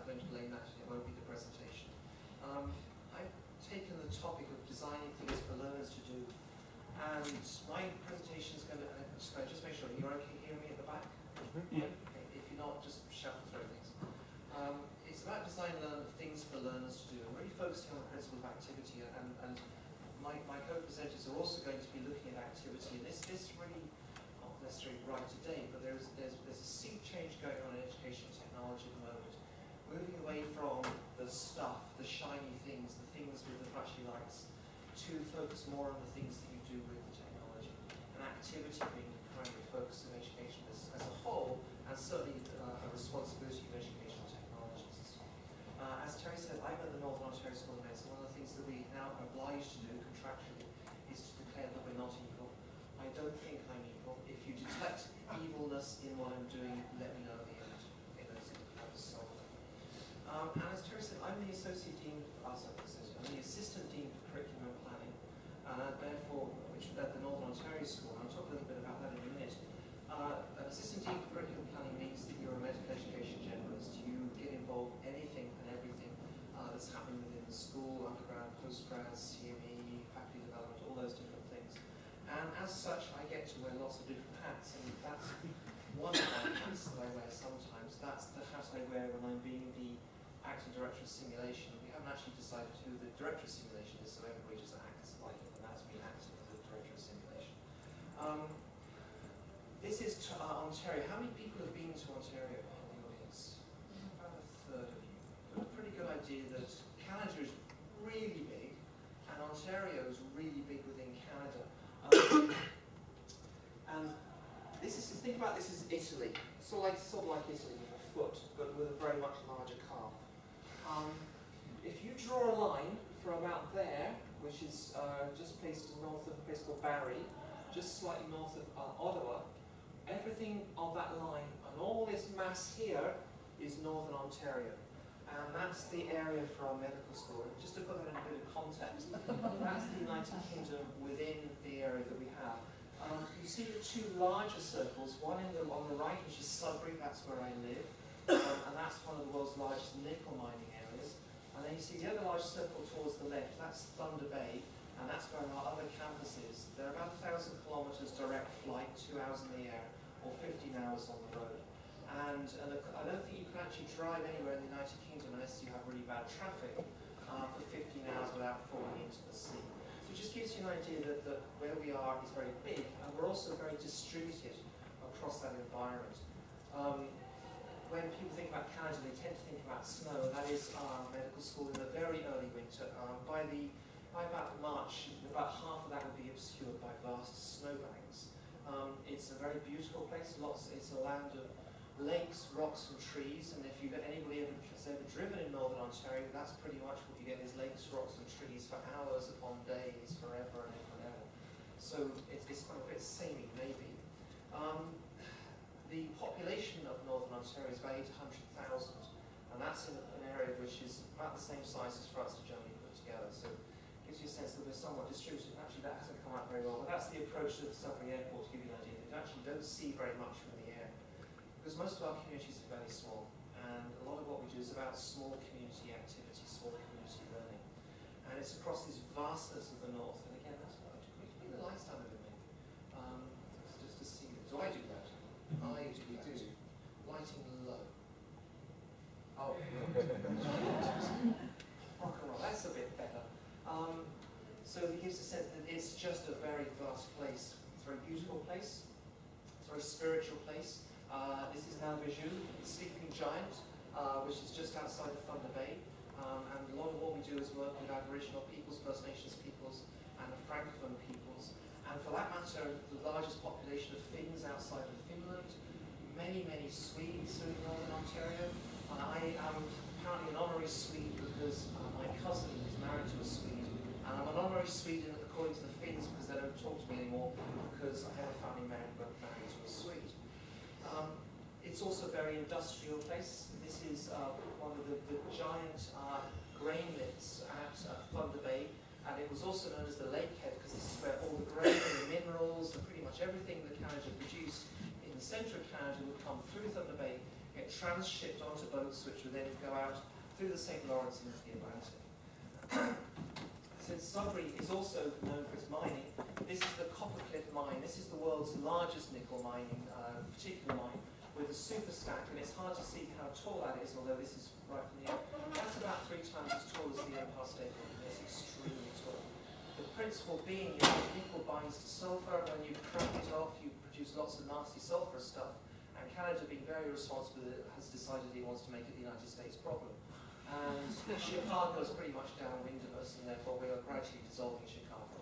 going to blame that, it won't be the presentation. I've taken the topic of designing things for learners to do, and my presentation is going to, just make sure you're okay hearing me at the back? Yeah. Okay, if you're not, just shout and throw things. It's about designing things for learners to do, and really focusing on the principle of activity, and my co-presenters are also going to be looking at activity, and this really, not necessarily right today, but there's a sea change going on in education technology at the moment, moving away from the stuff, the shiny things, the things with the flashy lights, to focus more on the things that you do with the technology, and activity being the primary focus of education as a whole, and certainly a responsibility of educational technologists. As Terry said, I'm at the Northern Ontario School of Medicine. One of the things that we now are obliged to do contractually is to declare that we're not evil. I don't think I'm evil. If you detect evilness in what I'm doing, let me know at the end. Okay, that's how to solve it. And as Terry said, I'm the Associate Dean, I'm the Assistant Dean for Curriculum and Planning, therefore, which at the Northern Ontario School, and I'll talk a little bit about that in a minute. An Assistant Dean for Curriculum and Planning means that you're a medical education generalist. You get involved in anything and everything that's happening within the school, undergrad, postgrad, CME, faculty development, all those different things. And as such, I get to wear lots of different hats, and that's one of my hats that I wear sometimes. That's the hat I wear when I'm being the acting director of simulation. We haven't actually decided who the director of simulation is, so everybody just acts like it, and that's me acting as the director of simulation. This is Ontario. How many people have been to Ontario in the audience? About a third of you. Got a pretty good idea that Canada is really big, and Ontario is really big within Canada. And this is, think about this as Italy. Sort of like Italy with a foot, but with a very much larger calf. If you draw a line from about there, which is just placed north of a place called Barrie, just slightly north of Ottawa, everything of that line and all this mass here is Northern Ontario. And that's the area for our medical school. And just to put that in a bit of context, that's the United Kingdom within the area that we have. You see the two larger circles, one on the right, which is Sudbury, that's where I live, and that's one of the world's largest nickel mining areas. And then you see the other large circle towards the left, that's Thunder Bay, and that's where our other campus is. They're about 1,000 kilometers direct flight, 2 hours in the air, or 15 hours on the road. And I don't think you can actually drive anywhere in the United Kingdom unless you have really bad traffic for 15 hours without falling into the sea. So it just gives you an idea that where we are is very big, and we're also very distributed across that environment. When people think about Canada, they tend to think about snow, and that is our medical school in the very early winter. By about March, about half of that will be obscured by vast snowbanks. It's a very beautiful place. It's a land of lakes, rocks, and trees. And if anybody has ever driven in Northern Ontario, that's pretty much what you get: is lakes, rocks, and trees for hours upon days, forever and ever and ever. So it's quite a bit samey, maybe. The population of Northern Ontario is about 800,000, and that's in an area which is about the same size as France and Germany put together. So it gives you a sense that we're somewhat distributed. Actually, that hasn't come out very well, but that's the approach to the Sudbury Airport to give you an idea that you actually don't see very much from the air, because most of our communities are fairly small, and a lot of what we do is about small community activity, small community learning, and it's across this vastness of the north. And again, that's what I do. Could you bring the lights down a bit, maybe? Just to see it. So I do that. I do that. Lighting low. Oh, rock and roll. That's a bit better. So it gives a sense that it's just a very vast place. It's a very beautiful place. It's a very spiritual place. This is Ellaway, the sleeping giant, which is just outside of Thunder Bay. And a lot of what we do is work with Aboriginal peoples, First Nations peoples, and the Francophone peoples. And for that matter, the largest population of Finns outside of Finland, many Swedes in Northern Ontario. I am apparently an honorary Swede because my cousin is married to a Swede. And I'm an honorary Swede according to the Finns because they don't talk to me anymore because I have a family married to a Swede. It's also a very industrial place. This is one of the giant grain lifts at Thunder Bay. And it was also known as the Lakehead because this is where all the grain and the minerals and pretty much everything that Canada produced in the centre of Canada would come through Thunder Bay get transshipped onto boats which would then go out through the St. Lawrence into the Atlantic. Since Sudbury is also known for its mining, this is the Coppercliff mine. This is the world's largest nickel mining, particular mine, with a super stack, and it's hard to see how tall that is, although this is right from the air. That's about 3 times as tall as the Empire State Building. It's extremely tall. The principle being you have nickel binds to sulfur, and when you crack it off, you produce lots of nasty sulfurous stuff. And Canada, being very responsible, has decided he wants to make it the United States problem. And Chicago is pretty much downwind of us, and therefore we are gradually dissolving Chicago.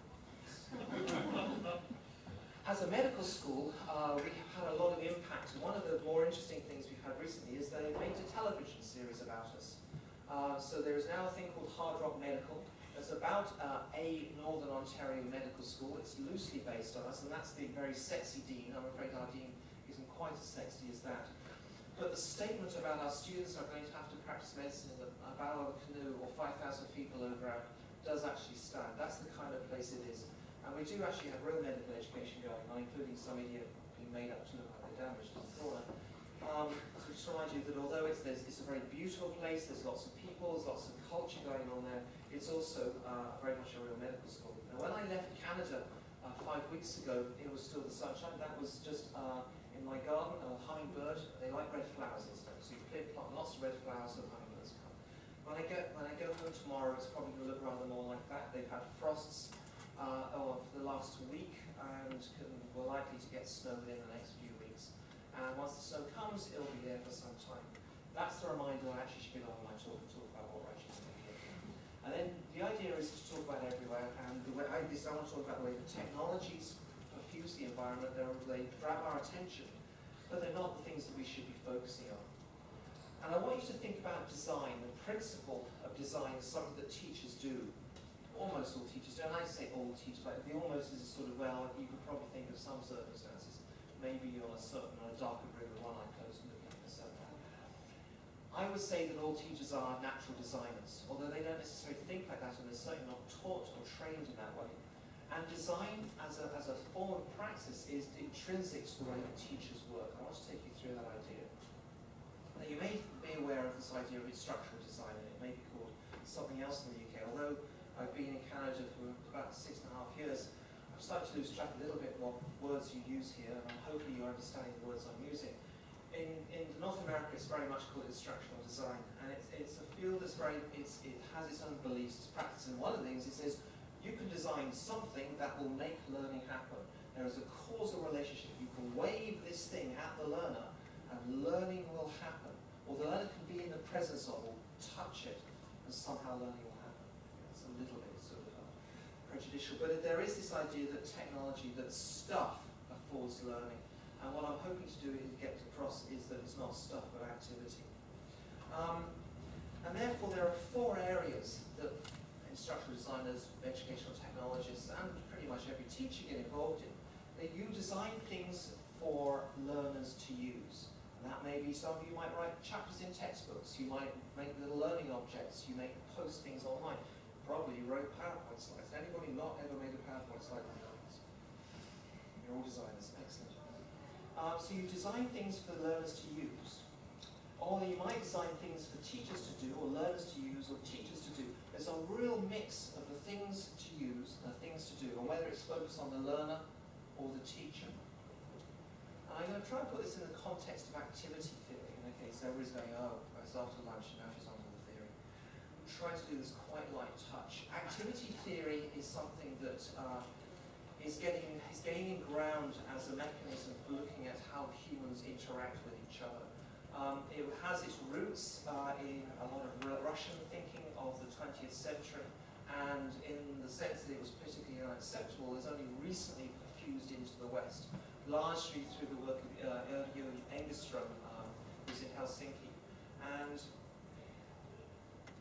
As a medical school, we have had a lot of impact. And one of the more interesting things we've had recently is they made a television series about us. So there is now a thing called Hard Rock Medical. It's about a Northern Ontario medical school. It's loosely based on us, and that's the very sexy dean. I'm afraid our dean isn't quite as sexy as that. But the statement about our students are going to have to practice medicine in a bow of a canoe or 5,000 feet below ground does actually stand. That's the kind of place it is. And we do actually have real medical education going on, including some idiot being made up to look like they're damaged in the corner. So just to remind you that although it's a very beautiful place, there's lots of people, there's lots of culture going on there, it's also very much a real medical school. Now when I left Canada 5 weeks ago, it was still the sunshine. That was just in my garden, a hummingbird. They like red flowers and stuff, so you plant lots of red flowers and hummingbirds come. When I go home tomorrow, it's probably going to look rather more like that. They've had frosts for the last week, and we're likely to get snow within the next few weeks. And once the snow comes, it'll be there for some time. That's the reminder I actually should be on my talk and talk about what we're actually doing here. And then the idea is to talk about everywhere, and the way I want to talk about the way the technologies perfuse the environment. They grab our attention, but they're not the things that we should be focusing on. And I want you to think about design. The principle of design is something that teachers do. Almost all teachers do, and I say all teachers, but the almost is a sort of, well, you could probably think of some circumstances, maybe on a darker grid than one I close and looking at the sun. I would say that all teachers are natural designers, although they don't necessarily think like that, and they're certainly not taught or trained in that way. And design as a form of praxis is intrinsic to the way that teachers work. I want to take you through that idea. Now you may be aware of this idea of instructional design, and it may be called something else in the UK. Although I've been in Canada for about 6.5 years, I've started to lose track a little bit what words you use here, and hopefully you're understanding the words I'm using. In North America, it's very much called instructional design, and it's a field that's it has its own beliefs, its practice, and one of the things it says, you can design something that will make learning happen. There is a causal relationship. You can wave this thing at the learner, and learning will happen. Or the learner can be in the presence of, or touch it, and somehow learning will happen. It's a little bit sort of prejudicial, but there is this idea that technology, that stuff affords learning. And what I'm hoping to do is get across is that it's not stuff but activity. And therefore there are 4 areas that instructional designers, educational technologists, and pretty much every teacher get involved in. That you design things for learners to use. And that may be, some of you might write chapters in textbooks, you might make little learning objects, you may post things online. Probably you wrote PowerPoint slides. Anybody not ever made a PowerPoint slide? You're all designers, excellent. So you design things for learners to use. Or you might design things for teachers to do, or learners to use, or teachers to do. There's a real mix of the things to use and the things to do, and whether it's focused on the learner or the teacher. And I'm going to try and put this in the context of activity theory. Okay, so everybody's going, oh, it's after lunch, and now she's on to the theory. I'm trying to do this quite light touch. Activity theory is something that is gaining ground as a mechanism for looking at how humans interact with each other. It has its roots in a lot of Russian thinking of the 20th century, and in the sense that it was politically unacceptable, is only recently perfused into the West, largely through the work of Ellaway Engström, who's in Helsinki. And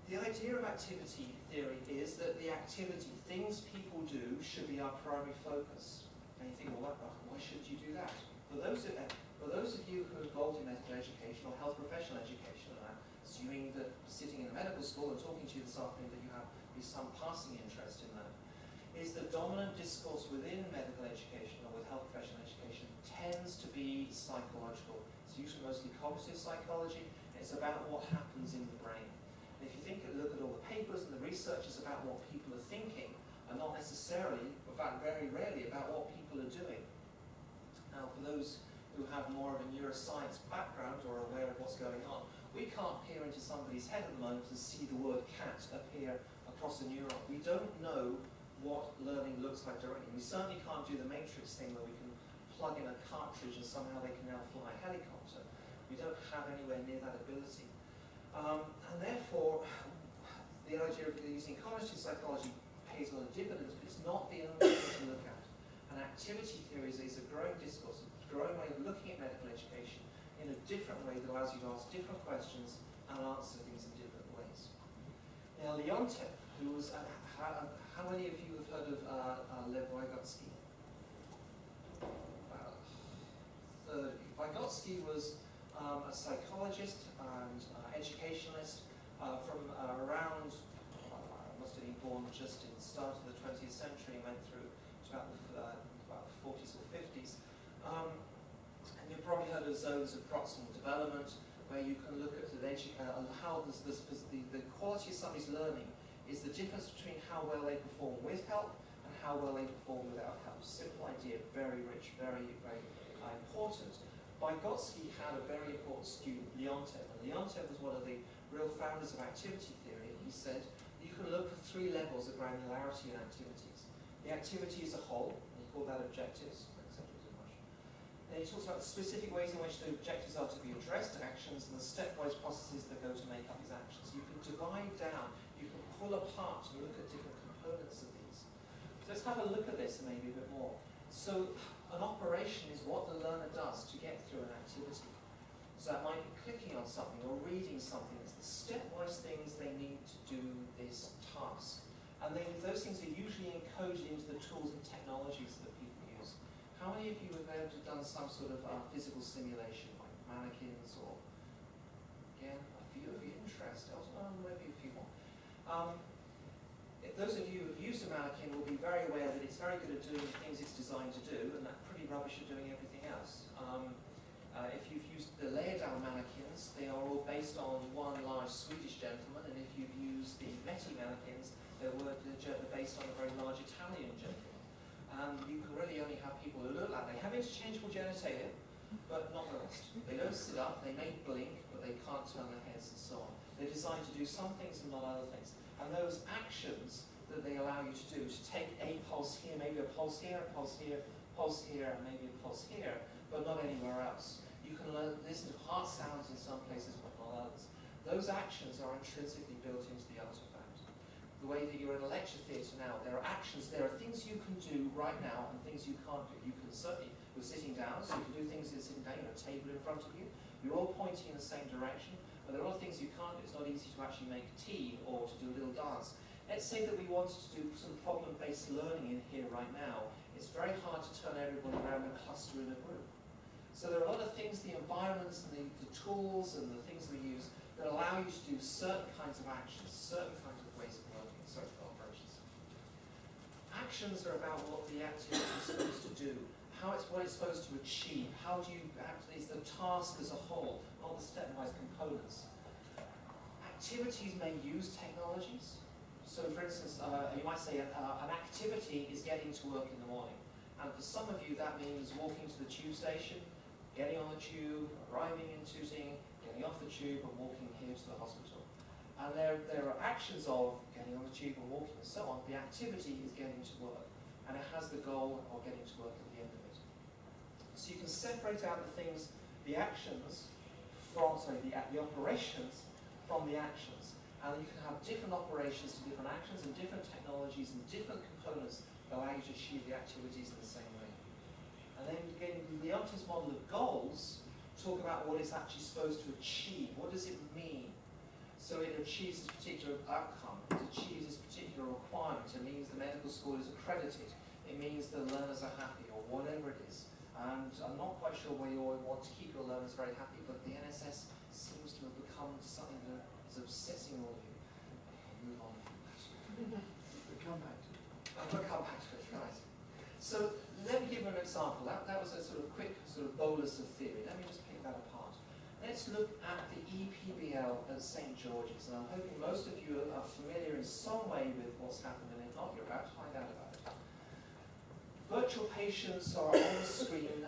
the idea of activity theory is that the activity, things people do, should be our primary focus. And you think, well, why should you do that? For those of you who are involved in medical education or health professional education, and I'm assuming that sitting in a medical school and talking to you this afternoon that you have some passing interest in that, is the dominant discourse within medical education or with health professional education tends to be psychological. It's usually mostly cognitive psychology. It's about what happens in the brain. And if you look at all the papers and the research is about what people are thinking, and not necessarily, in fact very rarely, about what people are doing. Now, for those who have more of a neuroscience background or are aware of what's going on, we can't peer into somebody's head at the moment and see the word cat appear across a neuron. We don't know what learning looks like directly. We certainly can't do the matrix thing where we can plug in a cartridge and somehow they can now fly a helicopter. We don't have anywhere near that ability. And therefore, the idea of using cognitive psychology pays a lot of dividends, but it's not the only thing to look at. And activity theory is a growing discourse, a growing way of looking at medical education in a different way that allows you to ask different questions and answer things in different ways. Now, Leontev, who was, how many of you have heard of Lev Vygotsky? About a third of you. Vygotsky was a psychologist and educationalist from around, must have been born just in the start of the 20th century and went through to about the 40s or 50s. And you've probably heard of zones of proximal development, where you can look at how the quality of somebody's learning is the difference between how well they perform with help and how well they perform without help. Simple idea, very rich, very, very important. Vygotsky had a very important student, Leontev, and Leontev was one of the real founders of activity theory. He said you can look for 3 levels of granularity in activities. The activity as a whole, and he called that objectives, and he talks about the specific ways in which the objectives are to be addressed, actions, and the stepwise processes that go to make up these actions. You can divide down, you can pull apart and look at different components of these. So let's have a look at this maybe a bit more. So an operation is what the learner does to get through an activity. So that might be clicking on something or reading something. It's the stepwise things they need to do this task. And those things are usually encoded into the tools and technologies that people use. How many of you have ever done some sort of physical simulation, like mannequins, or, again, a few of you interested, maybe a few more. Those of you who have used a mannequin will be very aware that it's very good at doing the things it's designed to do, and that's pretty rubbish at doing everything else. If you've used the layer-down mannequins, they are all based on one large Swedish gentleman, and if you've used the Meti mannequins, they're based on a very large Italian gentleman. And you can really only have people who look like they have interchangeable genitalia, but not the rest. They don't sit up, they may blink, but they can't turn their heads and so on. They're designed to do some things and not other things. And those actions that they allow you to do, to take a pulse here, maybe a pulse here, a pulse here, pulse here, and maybe a pulse here, but not anywhere else. You can listen to heart sounds in some places, but not others. Those actions are intrinsically built into the artifact. The way that you're in a lecture theatre now, there are actions, there are things you can do right now and things you can't do. You can certainly, you're sitting down, so you can do things sitting down, you have a table in front of you, you're all pointing in the same direction, but there are things you can't do. It's not easy to actually make tea or to do a little dance. Let's say that we wanted to do some problem-based learning in here right now. It's very hard to turn everybody around and cluster in a group. So there are a lot of things, the environments and the tools and the things we use that allow you to do certain kinds of actions, certain kinds of ways of learning, certain operations. Actions are about what the activity is supposed to do, what it's supposed to achieve, how do you act, is the task as a whole, not the stepwise components. Activities may use technologies. So for instance, you might say an activity is getting to work in the morning. And for some of you that means walking to the tube station, getting on the tube, arriving in Tooting, getting off the tube and walking here to the hospital. And there are actions of getting on the tube and walking and so on. The activity is getting to work. And it has the goal of getting to work at the end of it. So you can separate out the things, the actions, the operations from the actions. And you can have different operations to different actions and different technologies and different components that allow you to achieve the activities in the same way. And then again, the Leontiv's model of goals talk about what it's actually supposed to achieve. What does it mean? So it achieves this particular outcome. It achieves this particular requirement. It means the medical school is accredited. It means the learners are happy, or whatever it is. And I'm not quite sure where you all want to keep your learners very happy, but the NSS seems to have become something that is obsessing all of you. I'll move on from that. We'll come back to it. We'll come back to it, right. So let me give you an example. That was a sort of quick sort of bolus of theory. Let me just pick that apart. Let's let's look at the EPBL at St. George's, and I'm hoping most of you are familiar in some way with what's happened, and if not, you're about to find out about it. Virtual patients are on the screen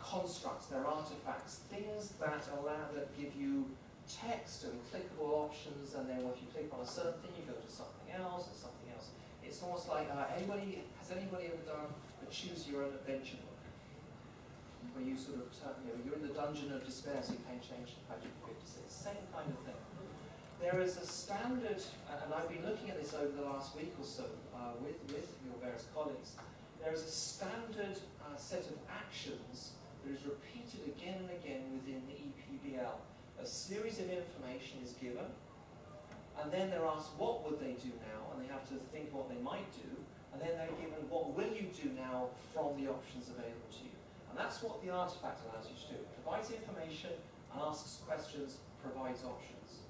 constructs, they're artifacts, things that give you text and clickable options, and then if you click on a certain thing, you go to something else and something else. It's almost like, has anybody ever done a choose your own adventure book? Where you sort of turn, you're in the dungeon of despair, so you can change page 56. Same kind of thing. There is a standard, and I've been looking at this over the last week or so with your various colleagues. There is a standard set of actions that is repeated again and again within the EPBL. A series of information is given, and then they're asked what would they do now, and they have to think what they might do, and then they're given what will you do now from the options available to you. And that's what the artifact allows you to do. It provides information, and asks questions, provides options.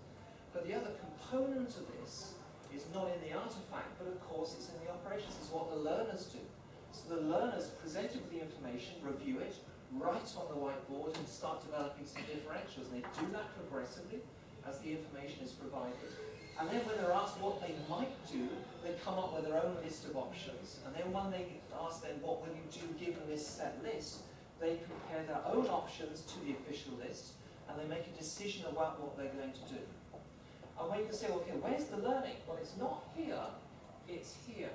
But the other component of this is not in the artifact, but of course it's in the operations. It's what the learners do. So the learners presented with the information, review it, write on the whiteboard, and start developing some differentials. And they do that progressively as the information is provided. And then when they're asked what they might do, they come up with their own list of options. And then when they ask them, what will you do given this set list, they compare their own options to the official list, and they make a decision about what they're going to do. And when you can say, okay, where's the learning? Well, it's not here, it's here.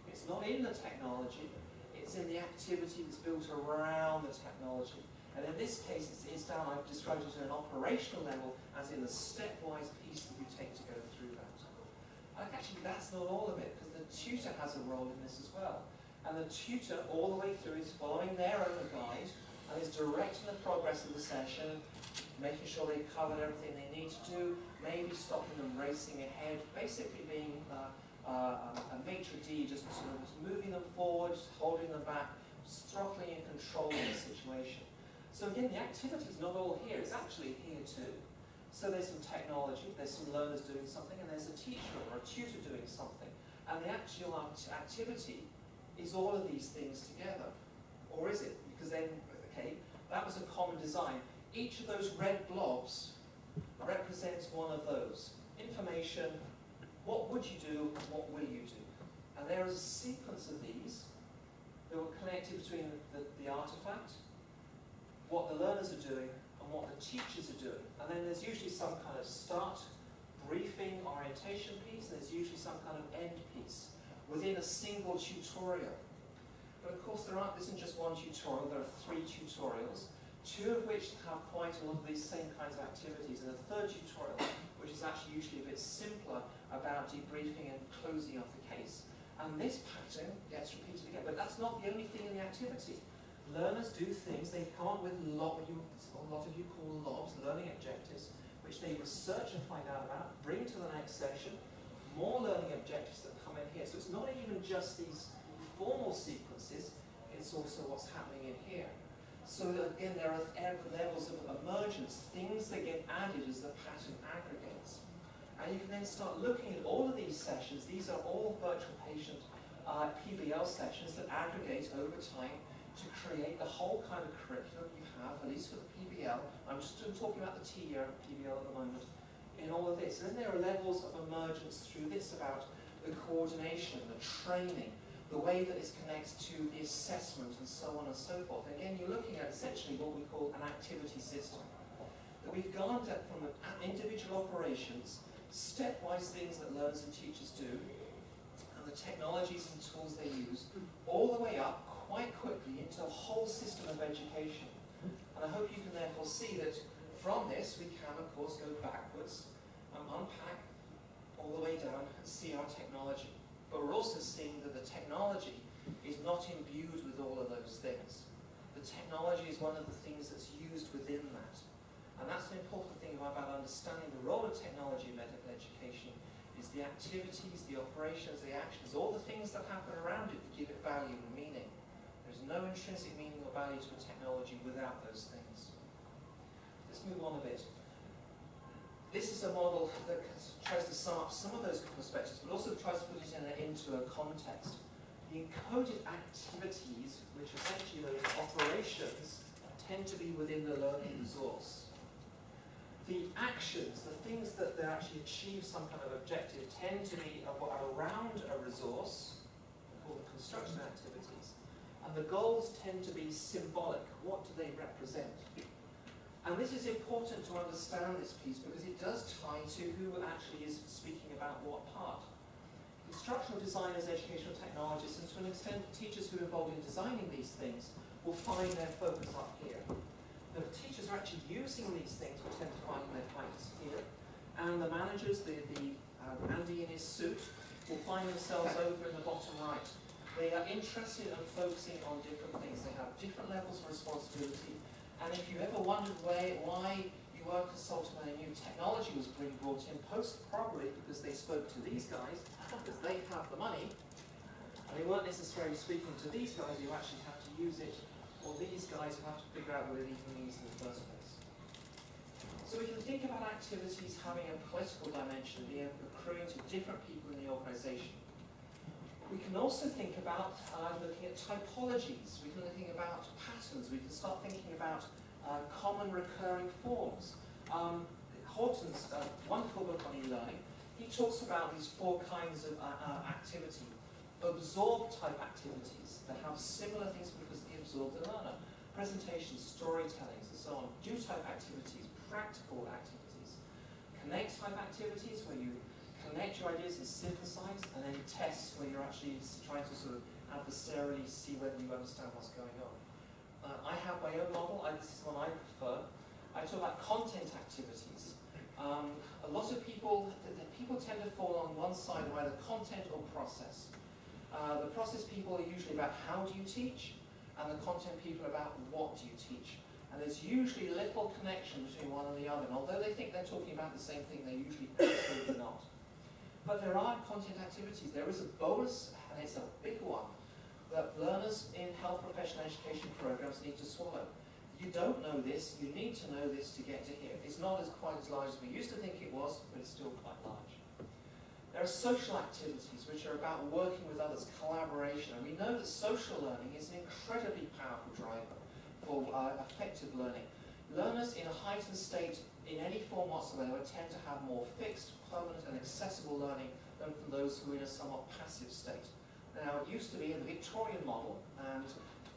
It's not in the technology, it's in the activity that's built around the technology. And in this case, it's down, I've described it at an operational level, as in the stepwise piece that you take to go through that. And actually, that's not all of it, because the tutor has a role in this as well. And the tutor, all the way through, is following their own guide, and is directing the progress of the session, making sure they've covered everything they need to do, maybe stopping them racing ahead, basically being a maitre d', just sort of moving them forward, holding them back, throttling and controlling the situation. So again, the activity is not all here, it's actually here too. So there's some technology, there's some learners doing something, and there's a teacher or a tutor doing something. And the actual activity is all of these things together. Or is it? Because then, okay, that was a common design. Each of those red blobs represents one of those. Information, what would you do, what will you do? And there is a sequence of these that were connected between the artifact, what the learners are doing, and what the teachers are doing. And then there's usually some kind of start, briefing, orientation piece, and there's usually some kind of end piece within a single tutorial. But of course there isn't just one tutorial, there are 3 tutorials, 2 of which have quite a lot of these same kinds of activities, and a 3rd tutorial, which is actually usually a bit simpler about debriefing and closing off the case. And this pattern gets repeated again, but that's not the only thing in the activity. Learners do things, they come up with a lot of you call LOBs, learning objectives, which they research and find out about, bring to the next session, more learning objectives that come in here. So it's not even just these formal sequences, it's also what's happening in here. So again, there are levels of emergence, things that get added as the pattern aggregates. And you can then start looking at all of these sessions. These are all virtual patient PBL sessions that aggregate over time to create the whole kind of curriculum you have, at least for the PBL. I'm just talking about the T-year PBL at the moment, in all of this. And then there are levels of emergence through this about the coordination, the training, the way that this connects to the assessment, and so on and so forth. And again, you're looking at essentially what we call an activity system. That we've gone at from the individual operations, stepwise things that learners and teachers do, and the technologies and tools they use, all the way up quite quickly into a whole system of education. And I hope you can therefore see that from this we can of course go backwards and unpack all the way down and see our technology. But we're also seeing that the technology is not imbued with all of those things. The technology is one of the things that's used within that. And that's an important thing about understanding the role of technology in medical education, is the activities, the operations, the actions, all the things that happen around it that give it value and meaning. There's no intrinsic meaning or value to a technology without those things. Let's move on a bit. This is a model that tries to sum up some of those perspectives, but also tries to put it into a context. The encoded activities, which essentially those operations, tend to be within the learning resource. the actions, the things that they actually achieve some kind of objective, tend to be around a resource, called the construction activities, and the goals tend to be symbolic. What do they represent? And this is important to understand this piece because it does tie to who actually is speaking about what part. Instructional designers, educational technologists, and to an extent teachers who are involved in designing these things will find their focus up here. The teachers are actually using these things will tend to find their focus here. And the managers, Andy in his suit, will find themselves over in the bottom right. They are interested and focusing on different things. They have different levels of responsibility. And if you ever wondered why you were consulting when a new technology was being brought in, probably because they spoke to these guys, because they have the money, and they weren't necessarily speaking to these guys who actually have to use it, or these guys who have to figure out what it even means in the first place. So we can think about activities having a political dimension, being accruing to different people in the organisation. We can also think about looking at typologies. We can think about patterns. We can start thinking about common recurring forms. Horton's wonderful book on e-learning, he talks about these 4 kinds of activity. Absorb type activities that have similar things because they absorb the learner. Presentations, storytellings, and so on. Do type activities, practical activities. Connect type activities where you connect your ideas and synthesize, and then test where you're actually trying to sort of adversarially see whether you understand what's going on. I have my own model, this is one I prefer. I talk about content activities. A lot of people tend to fall on one side of either content or process. The process people are usually about how do you teach, and the content people are about what do you teach. And there's usually little connection between one and the other. And although they think they're talking about the same thing, they're usually absolutely not. But there are content activities. There is a bolus, and it's a big one, that learners in health professional education programs need to swallow. You don't know this, you need to know this to get to here. It's not quite as large as we used to think it was, but it's still quite large. There are social activities which are about working with others, collaboration, and we know that social learning is an incredibly powerful driver for effective learning. Learners in a heightened state in any form whatsoever tend to have more fixed, permanent and accessible learning than from those who are in a somewhat passive state. Now, it used to be in the Victorian model, and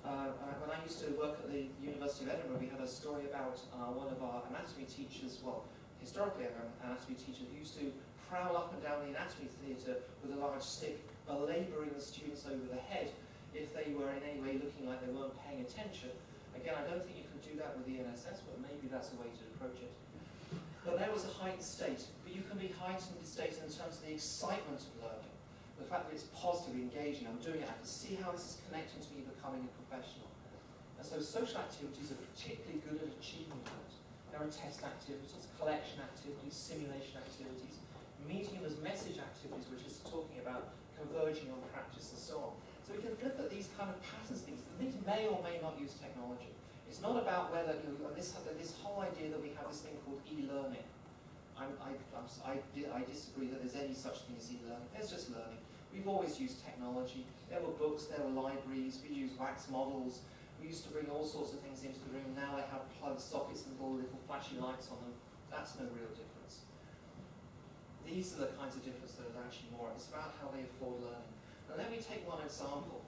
when I used to work at the University of Edinburgh, we had a story about one of our anatomy teachers, well, historically an anatomy teacher who used to prowl up and down the anatomy theatre with a large stick, belabouring the students over the head if they were in any way looking like they weren't paying attention. Again, I don't think you can do that with the NSS, but maybe that's a way to approach it. But there was a heightened state, but you can be heightened state in terms of the excitement of learning. The fact that it's positive, engaging, I'm doing it, I can see how this is connecting to me becoming a professional. And so social activities are particularly good at achieving that. There are test activities, collection activities, simulation activities, meeting as message activities, which is talking about converging on practice and so on. So we can flip at these kind of patterns, things may or may not use technology. It's not about whether, this whole idea that we have this thing called e-learning. I disagree that there's any such thing as e-learning. There's just learning. We've always used technology. There were books, there were libraries, we used wax models. We used to bring all sorts of things into the room. Now they have plug sockets and all little flashy lights on them. That's no real difference. These are the kinds of difference that are actually more. It's about how they afford learning. And let me take one example.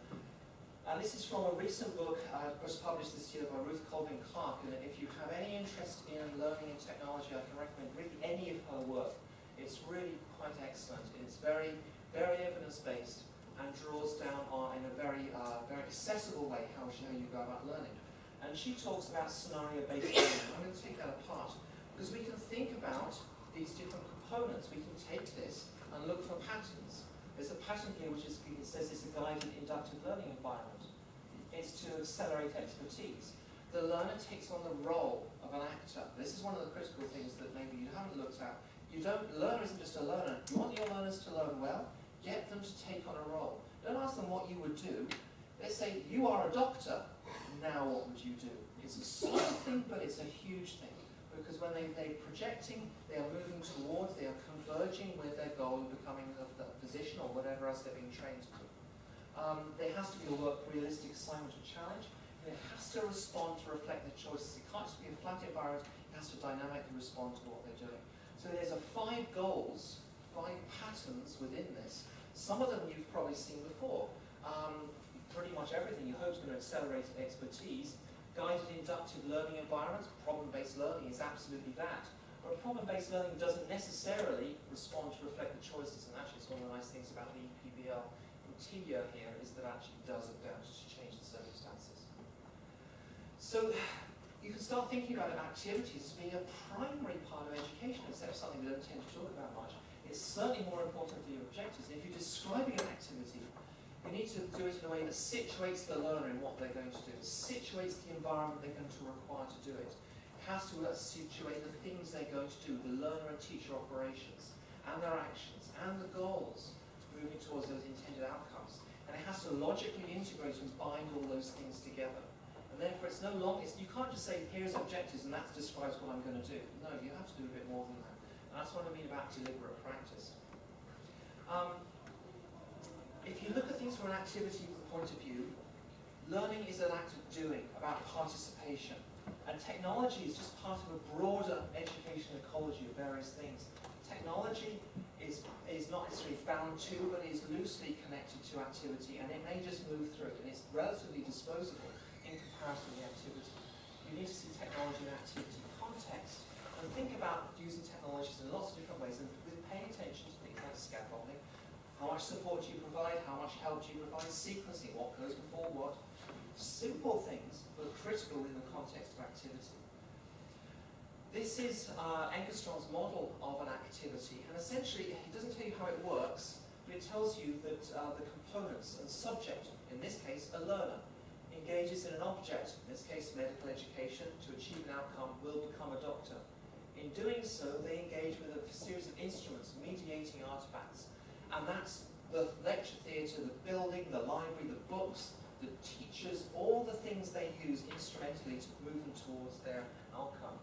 And this is from a recent book that was published this year by Ruth Colvin Clark. And if you have any interest in learning and technology, I can recommend really any of her work. It's really quite excellent. It's very, very evidence-based and draws down on, in a very, very accessible way, how you go about learning. And she talks about scenario-based learning. I'm going to take that apart because we can think about these different components. We can take this and look for patterns. There's a pattern here which is, it says it's a guided inductive learning environment. It's to accelerate expertise. The learner takes on the role of an actor. This is one of the critical things that maybe you haven't looked at. Learner isn't just a learner. You want your learners to learn well, get them to take on a role. Don't ask them what you would do. Let's say you are a doctor. Now what would you do? It's a small thing, but it's a huge thing. Because when they're projecting, they are moving towards, they are converging with their goal of becoming a physician or whatever else they're being trained to do. There has to be a realistic assignment or challenge. It has to respond to reflect their choices. It can't just be a flat environment, it has to dynamically respond to what they're doing. So there's 5 goals, 5 patterns within this. Some of them you've probably seen before. Pretty much everything you hope is going to accelerate expertise. Guided inductive learning environments, problem-based learning is absolutely that. But problem-based learning doesn't necessarily respond to reflect the choices, and actually it's one of the nice things about the EPBL in TIA here is that it actually does adapt to change the circumstances. So you can start thinking about activities as being a primary part of education instead of something we don't tend to talk about much. It's certainly more important than your objectives. And if you're describing an activity, you need to do it in a way that situates the learner in what they're going to do, situates the environment they're going to require to do it. It has to situate the things they're going to do, the learner and teacher operations, and their actions, and the goals, moving towards those intended outcomes. And it has to logically integrate and bind all those things together. And therefore it's no longer, you can't just say, here's objectives and that describes what I'm going to do. No, you have to do a bit more than that. And that's what I mean about deliberate practice. If you look at things from an activity point of view, learning is an act of doing, about participation. And technology is just part of a broader education ecology of various things. Technology is not necessarily bound to, but is loosely connected to activity, and it may just move through, and it's relatively disposable in comparison to the activity. You need to see technology in activity context, and think about using technologies in lots of different ways, and with paying attention to things like scaffolding. How much support do you provide? How much help do you provide? Sequencing, what goes before what? Simple things, but critical in the context of activity. This is Engestrom's model of an activity, and essentially it doesn't tell you how it works, but it tells you that the components and subject, in this case a learner, engages in an object, in this case medical education, to achieve an outcome, will become a doctor. In doing so, they engage with a series of instruments, mediating artifacts. And that's the lecture theatre, the building, the library, the books, the teachers, all the things they use instrumentally to move them towards their outcome.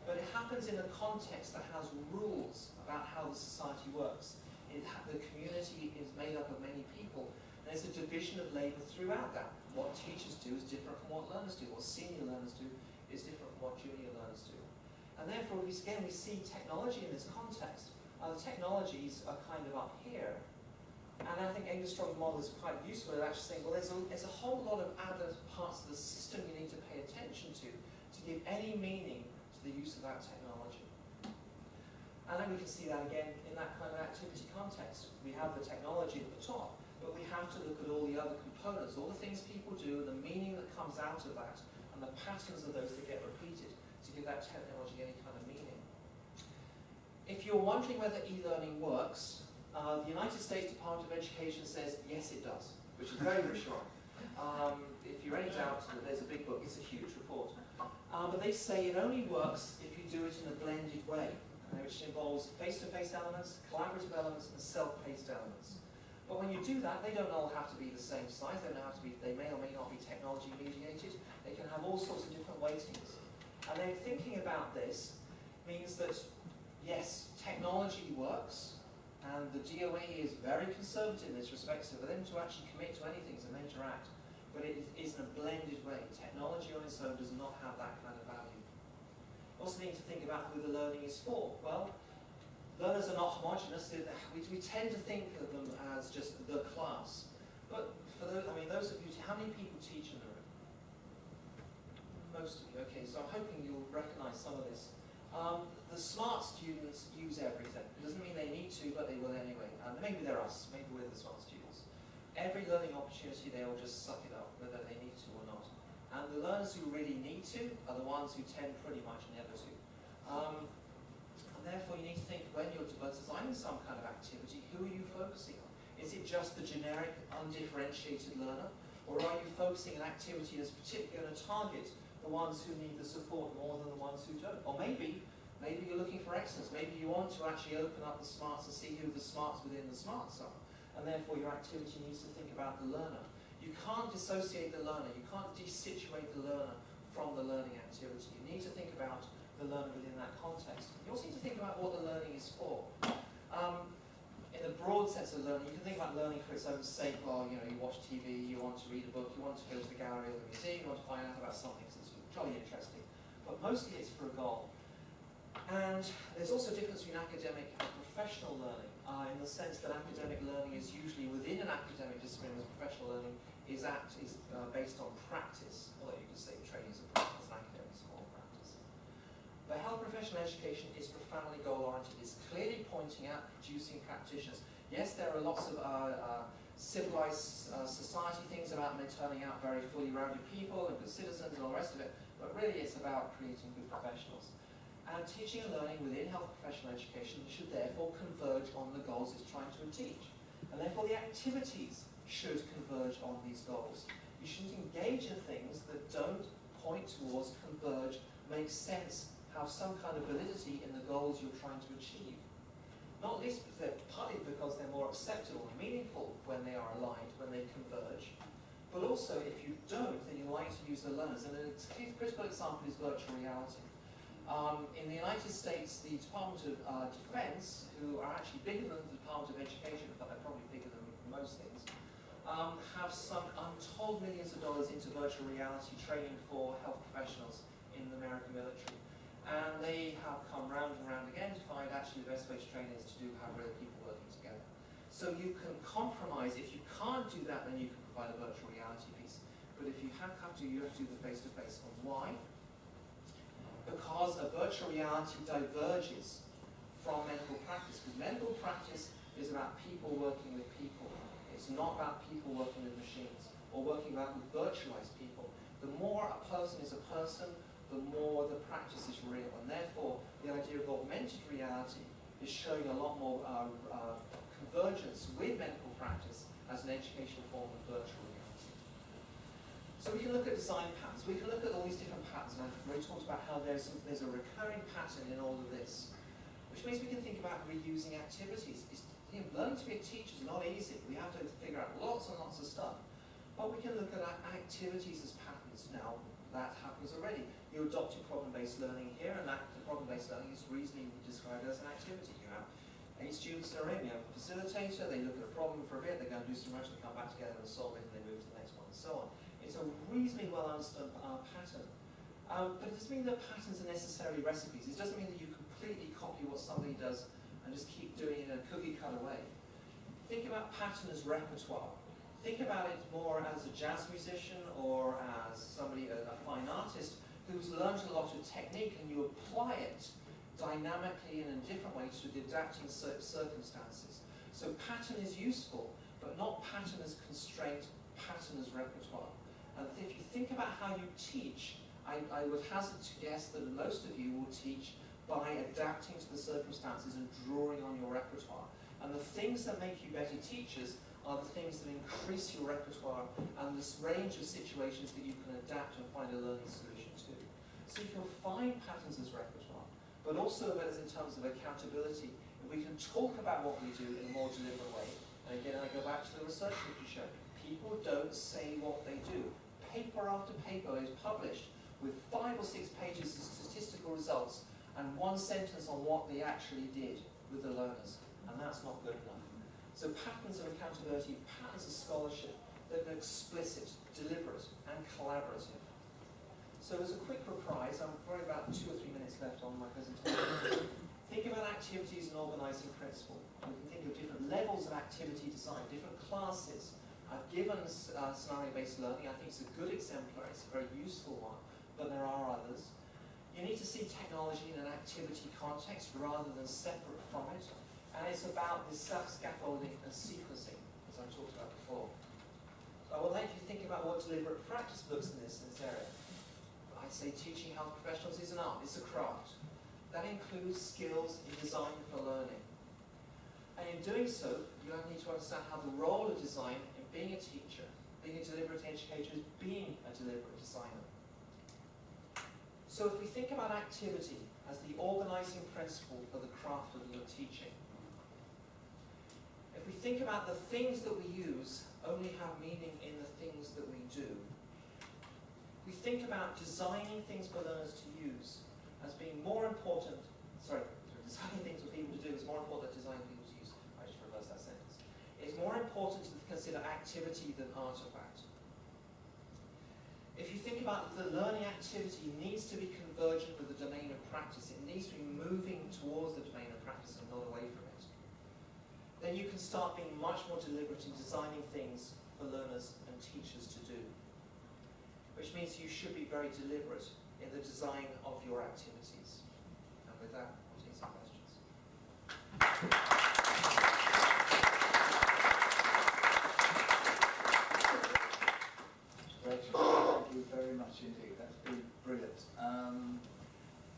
But it happens in a context that has rules about how the society works. The community is made up of many people. There's a division of labour throughout that. What teachers do is different from what learners do. What senior learners do is different from what junior learners do. And therefore, again, we see technology in this context. The technologies are kind of up here, and I think Engestrom's model is quite useful at actually saying, well, there's a whole lot of other parts of the system you need to pay attention to give any meaning to the use of that technology. And then we can see that again in that kind of activity context. We have the technology at the top, but we have to look at all the other components, all the things people do, and the meaning that comes out of that, and the patterns of those that get repeated to give that technology any kind of meaning. If you're wondering whether e-learning works, the United States Department of Education says, yes, it does, which is very reassuring. If you're any doubt, there's a big book, it's a huge report. But they say it only works if you do it in a blended way, which involves face-to-face elements, collaborative elements, and self-paced elements. But when you do that, they don't all have to be the same size, they may or may not be technology mediated, they can have all sorts of different weightings. And then thinking about this means that yes, technology works, and the DOA is very conservative in this respect, so for them to actually commit to anything is a major act, but it is in a blended way. Technology on its own does not have that kind of value. Also need to think about who the learning is for. Well, learners are not homogenous. We tend to think of them as just the class, but for those of you, how many people teach in the room? Most of you, okay, so I'm hoping you'll recognize some of this. The smart students use everything. It doesn't mean they need to, but they will anyway. Maybe they're us, maybe we're the smart students. Every learning opportunity, they will just suck it up, whether they need to or not. And the learners who really need to are the ones who tend pretty much never to. And therefore you need to think, when you're designing some kind of activity, who are you focusing on? Is it just the generic, undifferentiated learner? Or are you focusing an activity that's particularly going to target the ones who need the support more than the ones who don't? Or maybe you're looking for excellence. Maybe you want to actually open up the smarts and see who the smarts within the smarts are. And therefore your activity needs to think about the learner. You can't dissociate the learner. You can't desituate the learner from the learning activity. You need to think about the learner within that context. You also need to think about what the learning is for. In the broad sense of learning, you can think about learning for its own sake. Well, you know, you watch TV, you want to read a book, you want to go to the gallery or the museum, you want to find out about something that's jolly interesting. But mostly it's for a goal. And there's also a difference between academic and professional learning, in the sense that academic learning is usually within an academic discipline, whereas professional learning is based on practice, although you can say training is a practice, and academic is more practice. But health professional education is profoundly goal-oriented. It's clearly pointing at producing practitioners. Yes, there are lots of civilized society things about turning out very fully rounded people and good citizens and all the rest of it, but really it's about creating good professionals. And teaching and learning within health professional education should therefore converge on the goals it's trying to teach. And therefore the activities should converge on these goals. You shouldn't engage in things that don't point towards, converge, make sense, have some kind of validity in the goals you're trying to achieve. Not least partly because they're more acceptable and meaningful when they are aligned, when they converge. But also, if you don't, then you like to use the learners. And a critical example is virtual reality. In the United States, the Department of Defense, who are actually bigger than the Department of Education, but they're probably bigger than most things, have sunk untold millions of dollars into virtual reality training for health professionals in the American military. And they have come round and round again to find actually the best way to train is to have real people working together. So you can compromise. If you can't do that, then you can provide a virtual reality piece. But if you have to, you have to do the face-to-face. And why? Because a virtual reality diverges from medical practice. Because medical practice is about people working with people. It's not about people working with machines or working with virtualized people. The more a person is a person, the more the practice is real. And therefore, the idea of augmented reality is showing a lot more convergence with medical practice as an educational form of virtual reality. So we can look at design patterns. We can look at all these different patterns. And I've already talked about how there's a recurring pattern in all of this, which means we can think about reusing activities. Learning to be a teacher is not easy. We have to figure out lots and lots of stuff. But we can look at activities as patterns now. That happens already. You adopt your problem-based learning here, and that problem-based learning is reasonably described as an activity. You have 8 students that are in, you have a facilitator, they look at a problem for a bit, they go and do some research, they come back together and solve it, and they move to the next one, and so on. It's a reasonably well-understood pattern. But it doesn't mean that patterns are necessarily recipes. It doesn't mean that you completely copy what somebody does and just keep doing it in a cookie-cutter way. Think about pattern as repertoire. Think about it more as a jazz musician or as somebody, a fine artist, who's learned a lot of technique, and you apply it dynamically and in different ways to the adapting circumstances. So pattern is useful, but not pattern as constraint, pattern as repertoire. And if you think about how you teach, I would hazard to guess that most of you will teach by adapting to the circumstances and drawing on your repertoire. And the things that make you better teachers are the things that increase your repertoire and this range of situations that you can adapt and find a learning solution to. So you can find patterns as repertoire, but also as in terms of accountability. If we can talk about what we do in a more deliberate way, and again I go back to the research literature, people don't say what they do. Paper after paper is published with 5 or 6 pages of statistical results and 1 sentence on what they actually did with the learners, and that's not good enough. So patterns of accountability, patterns of scholarship that are explicit, deliberate, and collaborative. So as a quick reprise, I've probably about 2 or 3 minutes left on my presentation. Think about activities and organising principle. We can think of different levels of activity design, different classes. I've given scenario-based learning. I think it's a good exemplar. It's a very useful one, but there are others. You need to see technology in an activity context rather than separate from it. And it's about the scaffolding and sequencing, as I talked about before. So I would like you to think about what deliberate practice looks in this area. I'd say teaching health professionals is an art, it's a craft. That includes skills in design for learning. And in doing so, you need to understand how the role of design in being a teacher, being a deliberate educator, is being a deliberate designer. So if we think about activity as the organizing principle for the craft of your teaching, if we think about the things that we use only have meaning in the things that we do, we think about designing things for learners to use as being more important, designing things for people to do is more important than designing people to use. I just reversed consider activity than artifact. If you think about the learning activity needs to be convergent with the domain of practice, it needs to be moving towards the domain of practice and not away from it, then you can start being much more deliberate in designing things for learners and teachers to do. Which means you should be very deliberate in the design of your activities. And with that, I'll take some questions. Rachel, thank you very much indeed. That's been brilliant.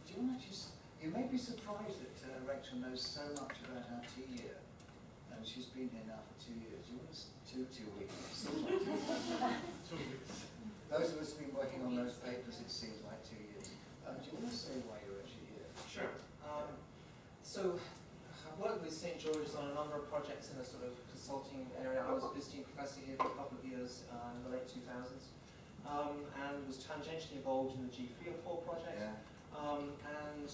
Do you want to just, you may be surprised that Rachel knows so much about our 2 year, and she's been here now for 2 years. Do you want to, 2 weeks? Seems like 2 weeks. 2 weeks. Those of us who've been working on those papers, it seems like 2 years. Do you want to say why you're actually here? Sure. So I've worked with St. George's on a number of projects in a sort of consulting area. I was a visiting professor here for a couple of years in the late 2000s, and was tangentially involved in the G304 project. Yeah. And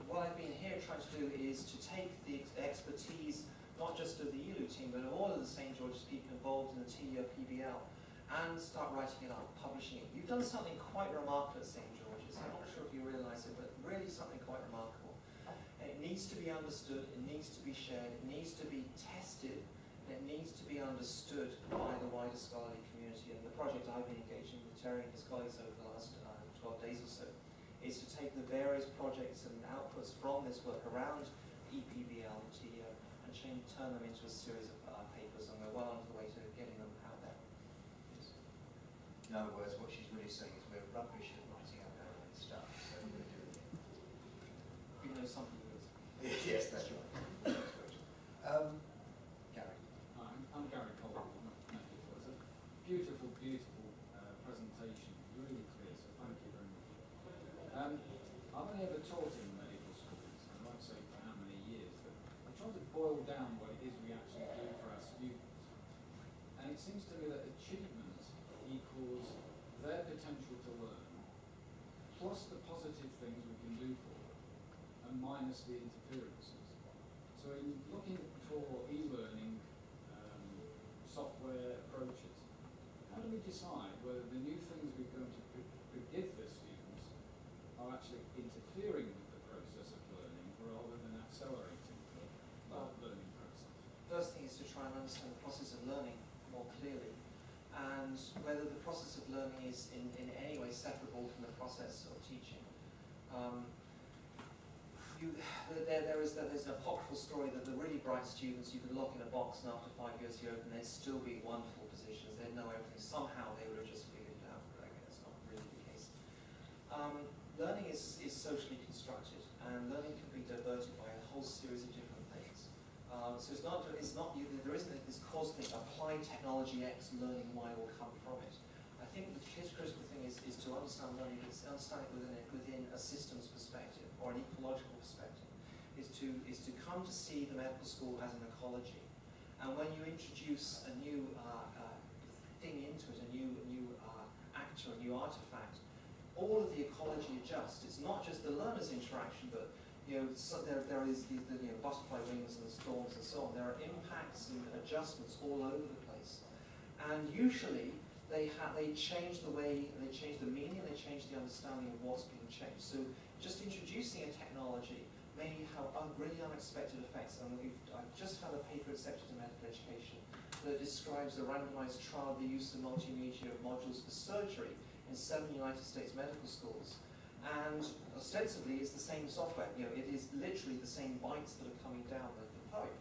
what I've been here trying to do is to take the expertise, not just of the ELU team, but of all of the St. George's people involved in the TER PBL, and start writing it up, publishing it. You've done something quite remarkable at St. George's. I'm not sure if you realise it, but really something quite remarkable. And it needs to be understood, it needs to be shared, it needs to be tested, and it needs to be understood by the wider scholarly community. And the project I've been engaging with Terry and his colleagues over the last 12 days or so is to take the various projects and outputs from this work around EPBL and TER and turn them into a series of papers, and we're well on the way to getting them out there. In other words, what she's really saying is we're rubbish at writing out our own stuff, so we're going to do it. We know something is. Yes, that's right. Gary. Hi, I'm Gary Cole. It's a beautiful, beautiful presentation, really clear, so thank you very much. I've only ever taught in medical schools, I won't say for how many years, but I try to boil down what it is we actually do for our students. And it seems to me that achievement equals their potential to learn, plus the positive things we can do for them, and minus the interferences. So in looking for e-learning software approaches, how do we decide whether the new things we're going to give the students are actually interfering with the process of learning rather than accelerating the learning process? First thing is to try and understand the process of learning more clearly, and whether the process of learning is in any way separable from the process of teaching. There's an apocryphal story that the really bright students you can lock in a box, and after 5 years you open, they'd still be wonderful positions, they'd know everything. Somehow they would have just figured it out, but again, it's not really the case. Learning is socially constructed, and learning can be diverted by a whole series of different things. So there isn't this causal thing, apply technology X, learning Y will come from it. I think the critical thing is to understand learning, understand it within a systems perspective, or an ecological perspective, is to come to see the medical school as an ecology. And when you introduce a new thing into it, a new actor, a new artifact, all of the ecology adjusts. It's not just the learner's interaction, but so there is the butterfly wings and the storms and so on. There are impacts and adjustments all over the place, and usually they change the way, they change the meaning, they change the understanding of what's being changed. So just introducing a technology may have really unexpected effects. And I've just had a paper accepted in medical education that describes a randomized trial of the use of multimedia modules for surgery in 7 United States medical schools. And ostensibly it's the same software. It is literally the same bytes that are coming down the pipe,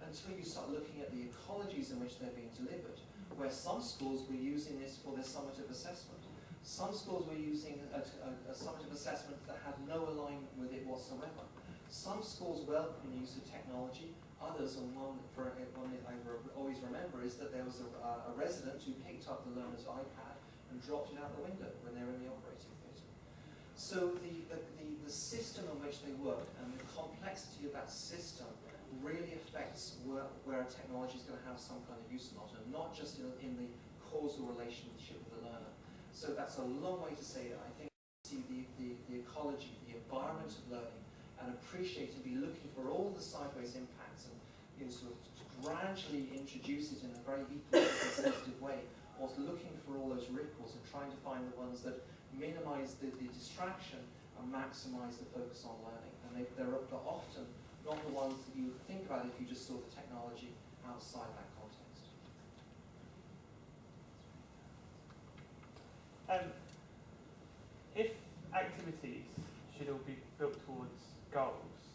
until you start looking at the ecologies in which they're being delivered, where some schools were using this for their summative assessment. Some schools were using a summative assessment that had no alignment with it whatsoever. Some schools welcome the use of technology. Others, and one I always remember, is that there was a resident who picked up the learner's iPad and dropped it out the window when they were in the operating theatre. So the system in which they work and the complexity of that system really affects where a technology is going to have some kind of use or not, and not just in the causal relationship with the learner. So that's a long way to say that I think see the ecology, the environment of learning, and appreciate and be looking for all the sideways impacts and sort of gradually introduce it in a very ecologically sensitive way, or looking for all those ripples and trying to find the ones that minimize the distraction and maximize the focus on learning. And they're often not the ones that you would think about if you just saw the technology outside that context. If activities should all be built towards goals,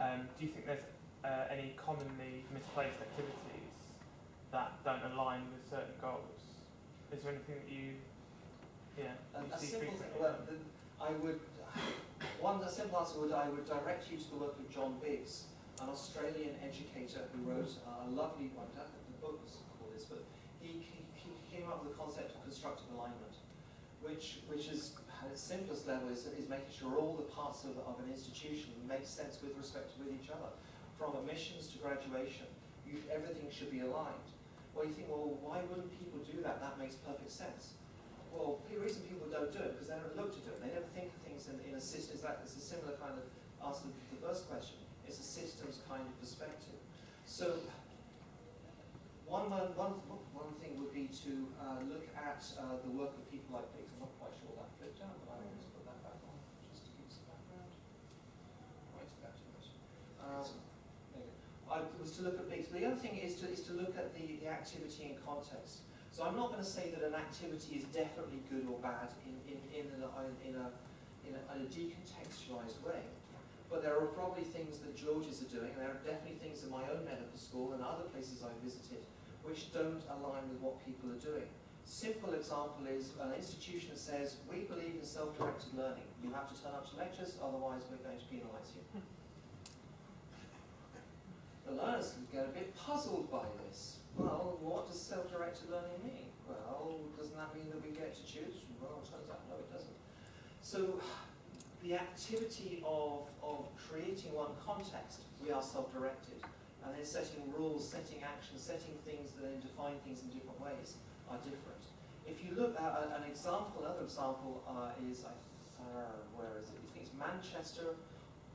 do you think there's any commonly misplaced activities that don't align with certain goals? Is there anything that you A see simple thing, frequently? a simple answer would, I would direct you to the work of John Biggs, an Australian educator who wrote a lovely one. I don't think the book was called this, but he came up with the concept of constructive alignment, which is, at its simplest level, is making sure all the parts of an institution make sense with respect with each other. From admissions to graduation, everything should be aligned. Well, you think, well, why wouldn't people do that? That makes perfect sense. Well, the reason people don't do it because they don't look to do it. They never think of things in a system. It's a similar kind of answer to the first question. It's a systems kind of perspective. So one thing would be to look at the work of people like Biggs. I'm not quite sure that flipped down, but I will just put that back on just to give some background. Right, back to it. I was to look at Biggs. But the other thing is to look at the activity in context. So I'm not going to say that an activity is definitely good or bad in a decontextualized way, but there are probably things that George's are doing, and there are definitely things in my own medical school and other places I've visited which don't align with what people are doing. Simple example is an institution that says, we believe in self-directed learning. You have to turn up to lectures, otherwise we're going to penalise you. The learners get a bit puzzled by this. Well, what does self-directed learning mean? Well, doesn't that mean that we get to choose? Well, it turns out, no, it doesn't. So the activity of creating one context, we are self-directed, and then setting rules, setting actions, setting things that then define things in different ways are different. If you look at another example is, where is it? I think it's Manchester,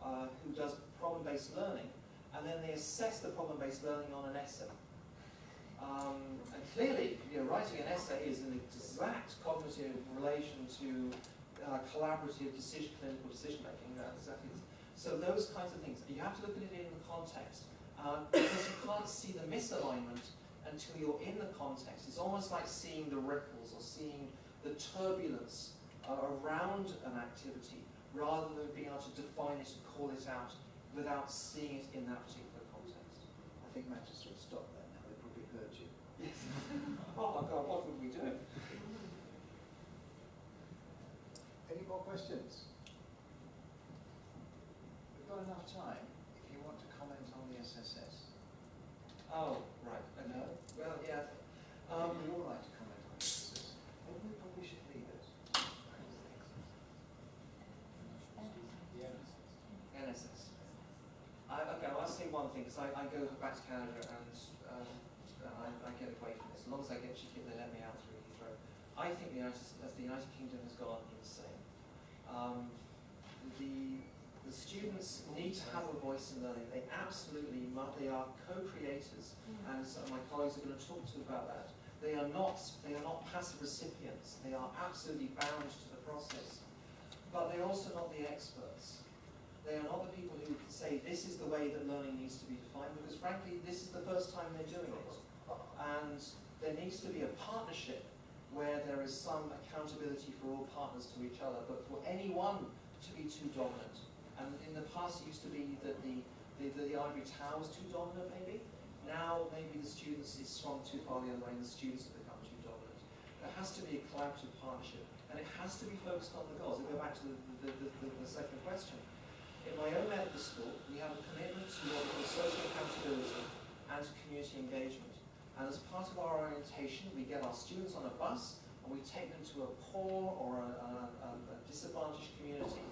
who does problem-based learning, and then they assess the problem-based learning on an essay. And clearly, writing an essay is an exact cognitive relation to collaborative clinical decision-making. Exactly. So those kinds of things, you have to look at it in the context, because you can't see the misalignment until you're in the context. It's almost like seeing the ripples or seeing the turbulence around an activity, rather than being able to define it and call it out without seeing it in that particular context. I think Manchester will stop there now. They probably heard you. Yes. Oh my God, what would we do? Any more questions? We've got enough time if you want to comment on the SSS. Oh, right. Okay. No? Well, yeah. You're all right to comment on the SSS. Maybe we probably should leave it. NSS. Okay, well, I'll say one thing, because I go back to Canada and I get away from this. As long as I get cheeky, they let me out through Heathrow. I think the United Kingdom has gone insane. The students need to have a voice in learning. They absolutely must. They are co-creators, and so my colleagues are going to talk to you about that. They are not passive recipients. They are absolutely bound to the process, but they're also not the experts. They are not the people who can say this is the way that learning needs to be defined, because frankly, this is the first time they're doing it. And there needs to be a partnership where there is some accountability for all partners to each other, but for any one to be too dominant. And in the past it used to be that the ivory tower was too dominant maybe. Now maybe the students is swung too far the other way and the students have become too dominant. There has to be a collaborative partnership, and it has to be focused on the goals. I'll go back to the second question. In my own medical school, we have a commitment to what we call social accountability and to community engagement. And as part of our orientation, we get our students on a bus and we take them to a poor or a disadvantaged community.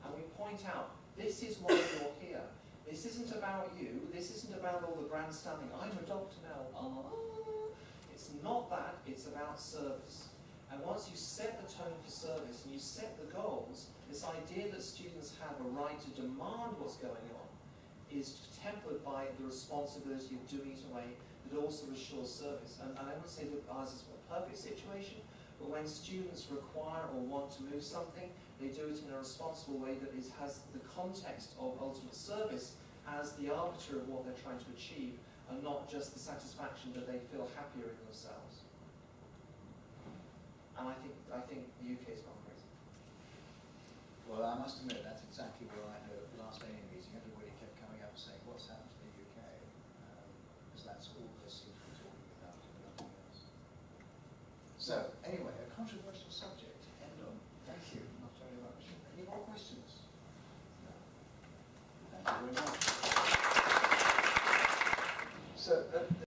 And we point out, this is why you're here. This isn't about you. This isn't about all the grandstanding. I'm a doctor now. It's not that. It's about service. And once you set the tone for service and you set the goals, this idea that students have a right to demand what's going on is tempered by the responsibility of doing it in a way that also assures service. And I wouldn't say that ours is a perfect situation, but when students require or want to move something, they do it in a responsible way that has the context of ultimate service as the arbiter of what they're trying to achieve, and not just the satisfaction that they feel happier in themselves. And I think the UK's gone crazy. Well, I must admit, that's exactly what I heard at the last AA meeting. Everybody kept coming up saying, what's happened to the UK? Because that's all they seem to be talking about and nothing else. So, anyway,